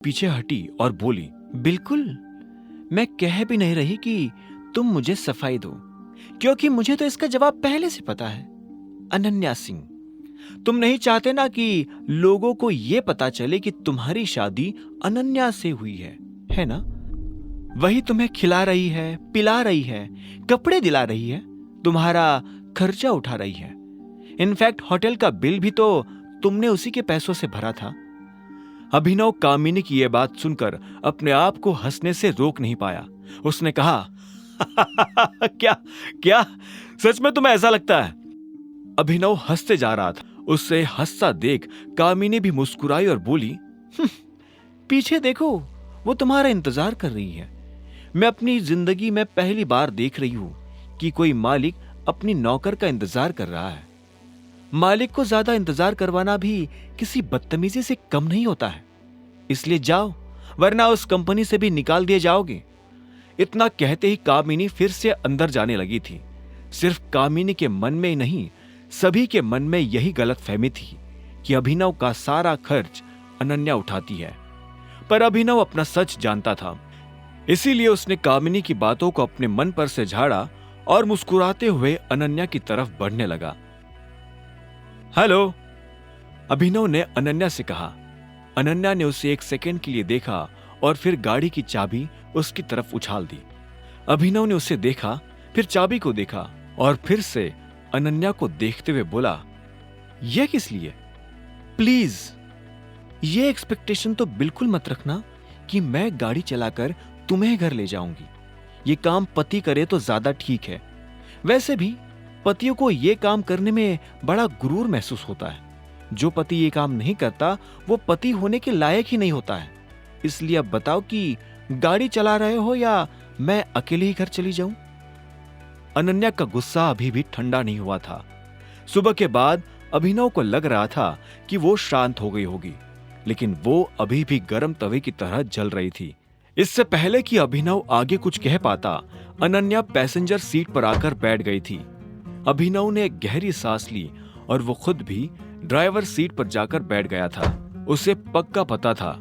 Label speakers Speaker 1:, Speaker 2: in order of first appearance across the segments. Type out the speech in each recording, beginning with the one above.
Speaker 1: पीछे हटी और बोली, बिल्कुल, मैं कह भी नहीं रही कि तुम मुझे सफाई दो, क्योंकि मुझे तो इसका जवाब पहले से पता है। अनन्या सिंह, तुम नहीं चाहते ना कि लोगों को यह पता चले कि तुम्हारी शादी अनन्या से हुई है ना? वही तुम्हें खिला रही है, पिला रही है, कपड़े दिला रही है, तुम्हारा खर्चा उठा रही है। इनफैक्ट होटल का बिल भी तो तुमने उसी के पैसों से भरा था। अभिनव कामिनी की यह बात सुनकर अपने आप को हंसने से रोक नहीं पाया। उसने कहा, क्या क्या सच में तुम्हें ऐसा लगता है? अभिनव हंसते जा रहा था। उसे हंसता देख कामिनी भी मुस्कुराई और बोली, पीछे देखो, वो तुम्हारा इंतजार कर रही है। मैं अपनी जिंदगी में पहली बार देख रही हूं कि कोई मालिक अपनी नौकर का इंतजार कर रहा है। मालिक को ज्यादा इंतजार करवाना भी किसी बदतमीजी से कम नहीं होता है। इसलिए जाओ, वरना उस कंपनी से भी निकाल दिए जाओगे। इतना कहते ही कामिनी फिर से अंदर जाने लगी थी। सिर्फ कामिनी के मन में ही नहीं, सभी के मन में यही गलतफहमी थी कि अभिनव का सारा खर्च अनन्या उठाती है। पर अभिनव अपना सच जानता था, इसीलिए उसने कामिनी की बातों को अपने मन पर से झाड़ा और मुस्कुराते हुए अनन्या की तरफ बढ़ने लगा। हेलो, अभिनव ने अनन्या से कहा। अनन्या ने उसे एक सेकंड के लिए देखा और फिर गाड़ी की चाबी उसकी तरफ उछाल दी। अभिनव ने उसे देखा, फिर चाबी को देखा और फिर से अनन्या को देखते हुए बोला, यह किस लिए? प्लीज, ये एक्सपेक्टेशन तो बिल्कुल मत रखना कि मैं गाड़ी चलाकर तुम्हें घर ले जाऊंगी। ये काम पति करे तो ज्यादा ठीक है। वैसे भी पतियों को ये काम करने में बड़ा गुरूर महसूस होता है। जो पति ये काम नहीं करता वो पति होने के लायक ही नहीं होता है। इसलिए अब बताओ कि गाड़ी चला रहे हो या मैं अकेले ही घर चली जाऊं? अनन्या का गुस्सा अभी भी ठंडा नहीं हुआ था। सुबह के बाद अभिनव को लग रहा था कि वो शांत हो गई होगी, लेकिन वो अभी भी गर्म तवे की तरह जल रही थी। इससे पहले कि अभिनव आगे कुछ कह पाता, अनन्या पैसेंजर सीट पर आकर बैठ गई थी। अभिनव ने एक गहरी सांस ली और वो खुद भी ड्राइवर सीट पर जाकर बैठ गया था। उसे पक्का पता था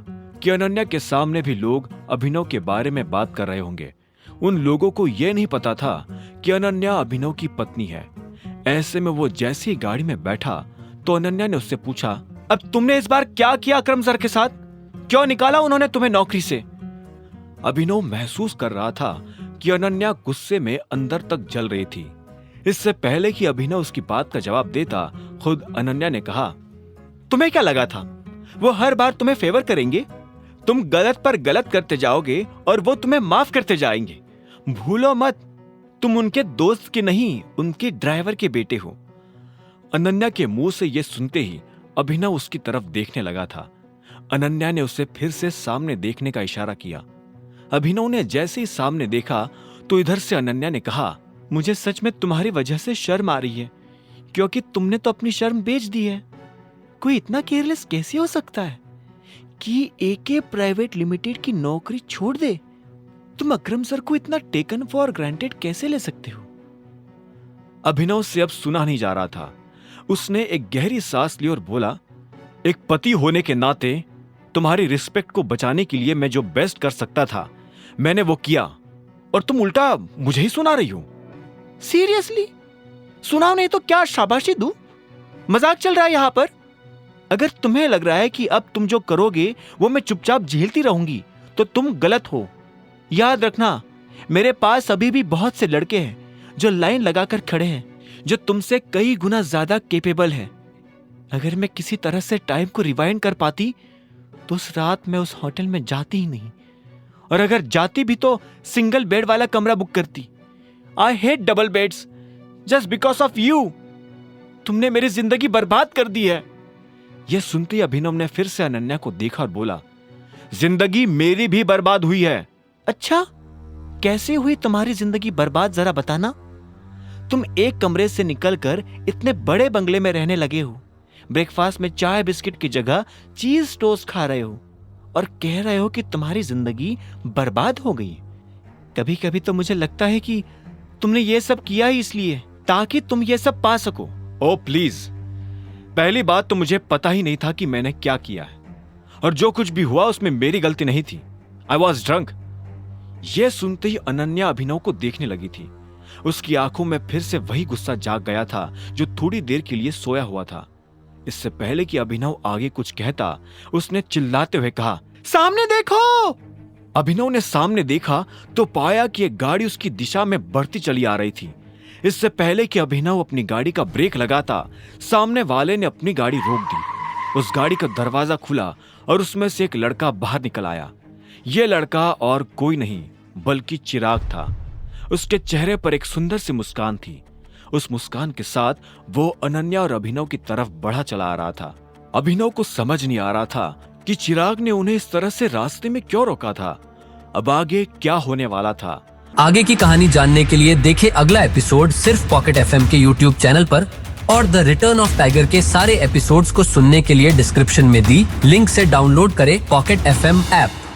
Speaker 1: कि अनन्या के सामने भी लोग अभिनव के बारे में बात कर रहे होंगे। उन लोगों को यह नहीं पता था कि अनन्या अभिनव की पत्नी है। ऐसे में वो जैसे ही गाड़ी में बैठा तो अनन्या ने उससे पूछा, अब तुमने इस बार क्या किया अकरम सर के साथ? क्यों निकाला उन्होंने तुम्हें नौकरी से? अभिनव महसूस कर रहा था कि अनन्या गुस्से में अंदर तक जल रही थी। इससे पहले कि अभिनव उसकी बात का जवाब देता, खुद अनन्या ने कहा, तुम्हें क्या लगा था वो हर बार तुम्हें फेवर करेंगे? तुम गलत पर गलत करते जाओगे और वो तुम्हें माफ करते जाएंगे। भूलो मत, तुम उनके दोस्त के नहीं, उनके ड्राइवर के बेटे हो। अनन्या के मुंह से यह सुनते ही अभिनव उसकी तरफ देखने लगा था। अनन्या ने उसे फिर से सामने देखने का इशारा किया। अभिनव ने जैसे ही सामने देखा तो इधर से अनन्या ने कहा, मुझे सच में तुम्हारी वजह से शर्म आ रही है, क्योंकि तुमने तो अपनी शर्म बेच दी है। कोई इतना केयरलेस कैसे हो सकता है कि एके प्राइवेट लिमिटेड की नौकरी छोड़ दे? तुम अकरम सर को इतना टेकन फॉर ग्रांटेड कैसे ले सकते हो? अभिनव से अब सुना नहीं जा रहा था। उसने एक गहरी सांस ली और बोला, एक पति होने के नाते तुम्हारी रिस्पेक्ट को बचाने के लिए मैं जो बेस्ट कर सकता था मैंने वो किया, और तुम उल्टा मुझे ही सुना रही हो। सीरियसली? सुनाओ नहीं तो क्या शाबाशी दूं? मजाक चल रहा है यहां पर? अगर तुम्हें लग रहा है कि अब तुम जो करोगे वो मैं चुपचाप झेलती रहूंगी तो तुम गलत हो। याद रखना, मेरे पास अभी भी बहुत से लड़के हैं जो लाइन लगाकर खड़े हैं, जो तुमसे कई गुना ज्यादा केपेबल हैं। अगर मैं किसी तरह से टाइम को रिवाइंड कर पाती तो उस रात मैं उस होटल में जाती ही नहीं, और अगर जाती भी तो सिंगल बेड वाला कमरा बुक करती। I hate double beds just because of you. तुमने मेरी जिंदगी बर्बाद कर दी है। यह सुनते ही अभिनव ने फिर से अनन्या को देखा और बोला, जिंदगी मेरी भी बर्बाद हुई है। अच्छा, कैसे हुई तुम्हारी जिंदगी बर्बाद, जरा बताना। तुम एक कमरे से निकलकर इतने बड़े बंगले में रहने लगे हो, ब्रेकफास्ट में चाय बिस्किट की जगह चीज टोस्ट खा रहे हो और कह रहे हो कि तुम्हारी जिंदगी बर्बाद हो गई। कभी कभी तो मुझे लगता है कि तुमने ये सब किया ही इसलिए ताकि तुम ये सब पा सको। ओ प्लीज, पहली बात तो मुझे पता ही नहीं था कि मैंने क्या किया है, और जो कुछ भी हुआ उसमें मेरी गलती नहीं थी। I was drunk. यह सुनते ही अनन्या अभिनव को देखने लगी थी। उसकी आंखों में फिर से वही गुस्सा जाग गया था जो थोड़ी देर के लिए सोया हुआ था। इससे पहले कि अभिनव आगे कुछ कहता, उसने चिल्लाते हुए कहा, सामने देखो। अभिनव ने सामने देखा तो पाया कि एक गाड़ी उसकी दिशा में बढ़ती चली आ रही थी। इससे पहले कि अभिनव अपनी गाड़ी का ब्रेक लगाता, सामने वाले ने अपनी गाड़ी रोक दी। उस गाड़ी का दरवाजा खुला और उसमें से एक लड़का बाहर निकल आया। यह लड़का और कोई नहीं बल्कि चिराग था। उसके चेहरे पर एक सुंदर सी मुस्कान थी। उस मुस्कान के साथ वो अनन्या और अभिनव की तरफ बढ़ा चला आ रहा था। अभिनव को समझ नहीं आ रहा था कि चिराग ने उन्हें इस तरह से रास्ते में क्यों रोका था। अब आगे क्या होने वाला था?
Speaker 2: आगे की कहानी जानने के लिए देखें अगला एपिसोड सिर्फ पॉकेट एफएम के यूट्यूब चैनल पर, और द रिटर्न ऑफ टाइगर के सारे एपिसोड्स को सुनने के लिए डिस्क्रिप्शन में दी लिंक से डाउनलोड करें पॉकेट एफएम ऐप।